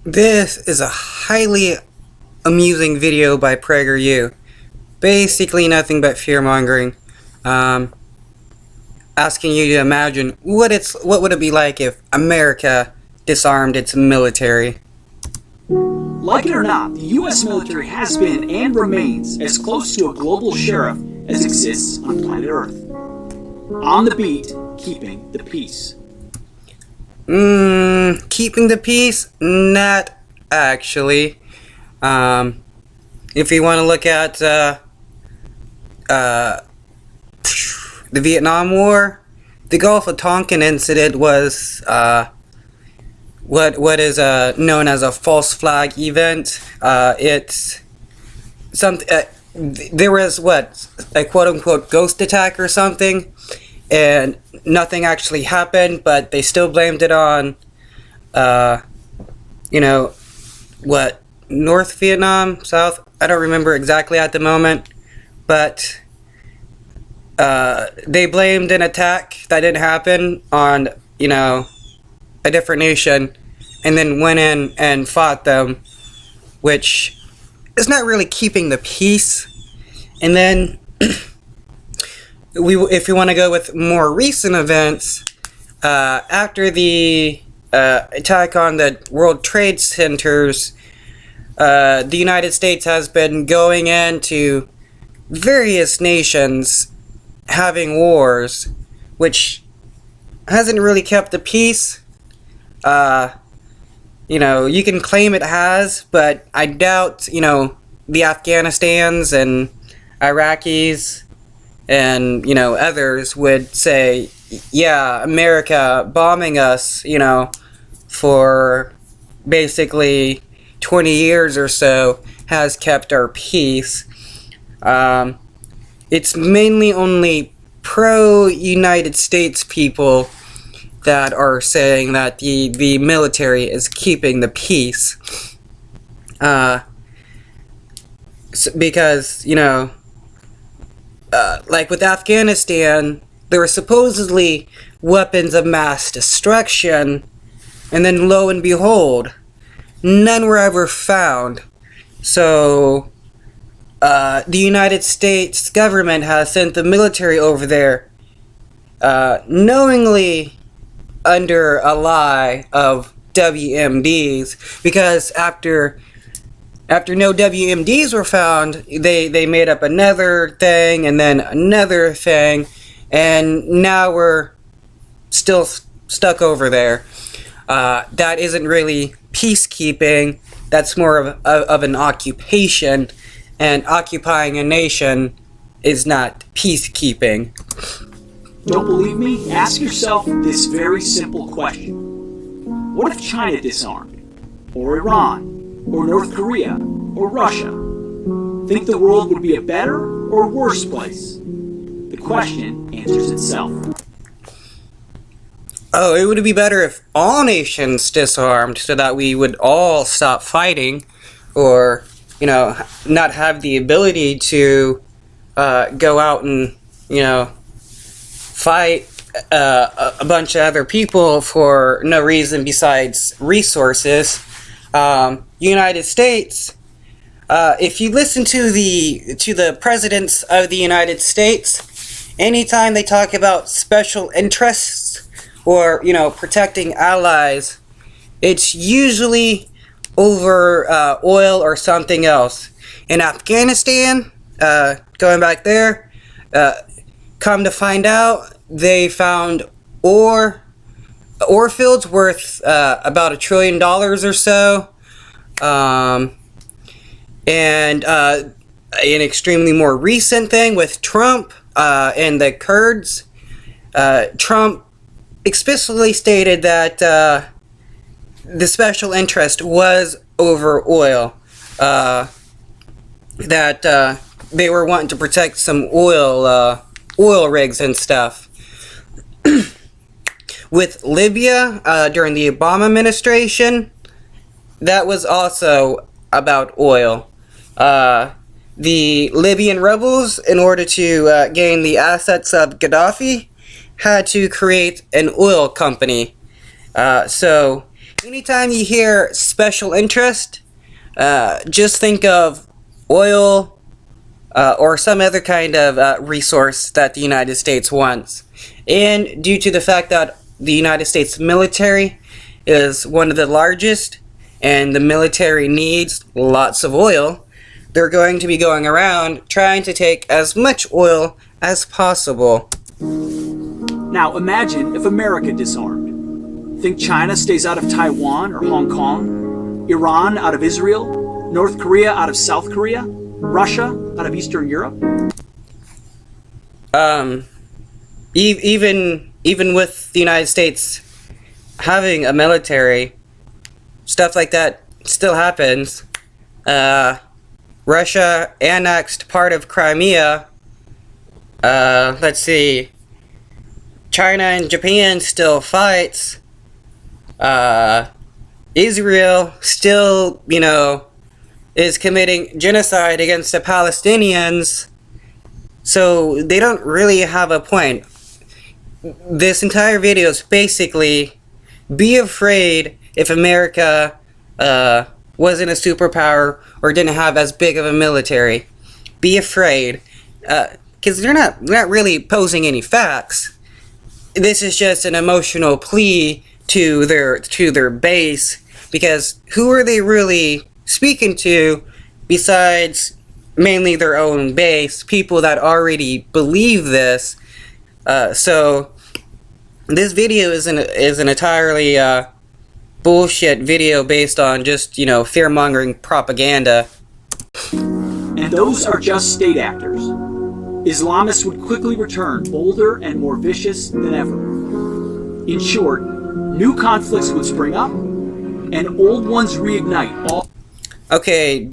This is a highly amusing video by PragerU. Basically nothing but fearmongering. Asking you to imagine what would it be like if America disarmed its military. Like it or not, the U.S. military has been and remains as close to a global sheriff as exists on planet Earth. On the beat, keeping the peace. Keeping the peace? Not actually. If you want to look at the Vietnam War, the Gulf of Tonkin incident was what is known as a false flag event. It's something. There was a quote-unquote ghost attack or something, and nothing actually happened, but they still blamed it on, North Vietnam, South? I don't remember exactly at the moment, but they blamed an attack that didn't happen on, a different nation, and then went in and fought them, which is not really keeping the peace. And then if you want to go with more recent events, after the attack on the World Trade Centers, the United States has been going into various nations having wars, which hasn't really kept the peace. You can claim it has, but I doubt, the Afghanistans and Iraqis and, others would say, yeah, America bombing us, for basically 20 years or so has kept our peace. It's mainly only pro-United States people that are saying that the military is keeping the peace. Because, like with Afghanistan, there were supposedly weapons of mass destruction, and then lo and behold, none were ever found. So, the United States government has sent the military over there, knowingly under a lie of WMDs, because after no WMDs were found, they made up another thing, and then another thing, and now we're still stuck over there. That isn't really peacekeeping, that's more of an occupation, and occupying a nation is not peacekeeping. Don't believe me? Ask yourself this very simple question. What if China disarmed? Or Iran? Or North Korea? Or Russia? Think the world would be a better or worse place? The question answers itself. Oh, it would be better if all nations disarmed so that we would all stop fighting, or, not have the ability to go out and, fight a bunch of other people for no reason besides resources. United States, if you listen to the presidents of the United States, anytime they talk about special interests or, protecting allies, it's usually over oil or something else. In Afghanistan, going back there, come to find out, they found ore fields worth about $1 trillion or so. And an extremely more recent thing with Trump and the Kurds, Trump explicitly stated that the special interest was over oil, that they were wanting to protect some oil rigs and stuff. With Libya, during the Obama administration, that was also about oil. The Libyan rebels, in order to gain the assets of Gaddafi, had to create an oil company. So Anytime you hear special interest, just think of oil or some other kind of resource that the United States wants. And due to the fact that the United States military is one of the largest and the military needs lots of oil, they're going to be going around trying to take as much oil as possible. Now imagine if America disarmed. Think China stays out of Taiwan or Hong Kong? Iran out of Israel? North Korea out of South Korea? Russia out of Eastern Europe? Even with the United States having a military, stuff like that still happens. Russia annexed part of Crimea. Let's see. China and Japan still fights. Israel still, is committing genocide against the Palestinians. So they don't really have a point. This entire video is basically, be afraid if America wasn't a superpower or didn't have as big of a military. Be afraid, because they're not really posing any facts. This is just an emotional plea to their base, because who are they really speaking to besides mainly their own base, people that already believe this. So this video is an entirely bullshit video based on just, fear-mongering propaganda. And those are just state actors. Islamists would quickly return bolder and more vicious than ever. In short, new conflicts would spring up, and old ones reignite. Okay,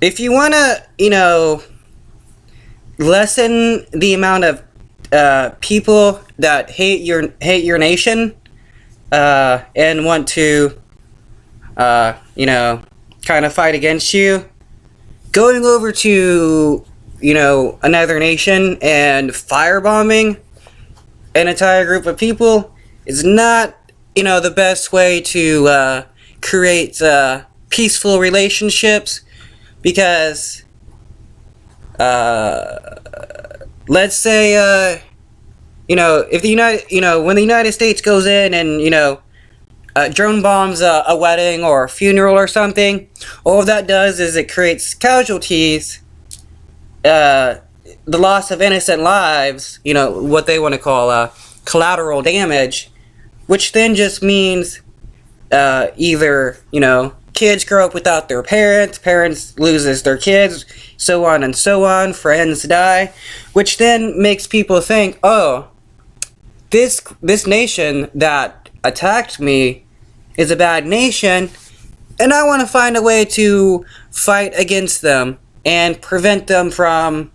if you want to, lessen the amount of people that hate your nation, and want to, kind of fight against you, going over to, another nation and firebombing an entire group of people is not, the best way to create peaceful relationships, because let's say if when the United States goes in and drone bombs a wedding or a funeral or something, all that does is it creates casualties, the loss of innocent lives, what they want to call collateral damage, which then just means either, kids grow up without their parents loses their kids, so on and so on, friends die, which then makes people think, oh, this nation that attacked me is a bad nation, and I want to find a way to fight against them and prevent them from,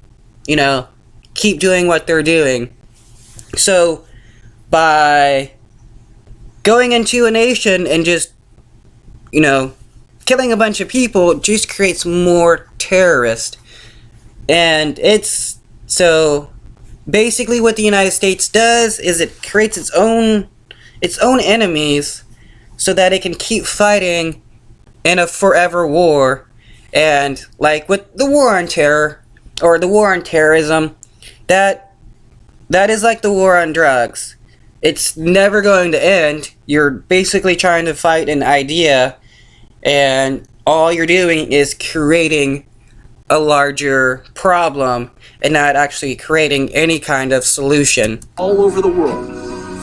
keep doing what they're doing. So, by going into a nation and just, killing a bunch of people just creates more terrorists. And so basically what the United States does is it creates its own enemies so that it can keep fighting in a forever war. And like with the war on terror or the war on terrorism, that is like the war on drugs. It's never going to end. You're basically trying to fight an idea, and all you're doing is creating a larger problem and not actually creating any kind of solution. All over the world,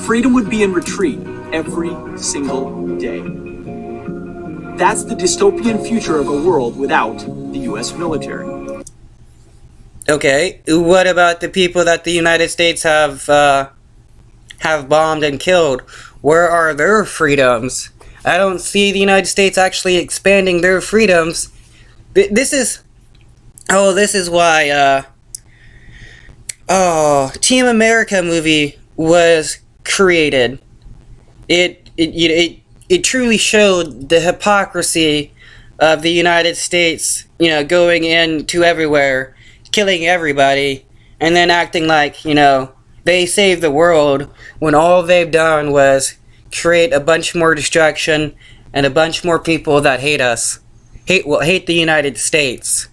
freedom would be in retreat every single day. That's the dystopian future of a world without the U.S. military. Okay, what about the people that the United States have bombed and killed? Where are their freedoms? I don't see the United States actually expanding their freedoms. This is why Team America movie was created. It truly showed the hypocrisy of the United States, going into everywhere, killing everybody, and then acting like, they saved the world when all they've done was create a bunch more destruction and a bunch more people that hate us, hate the United States.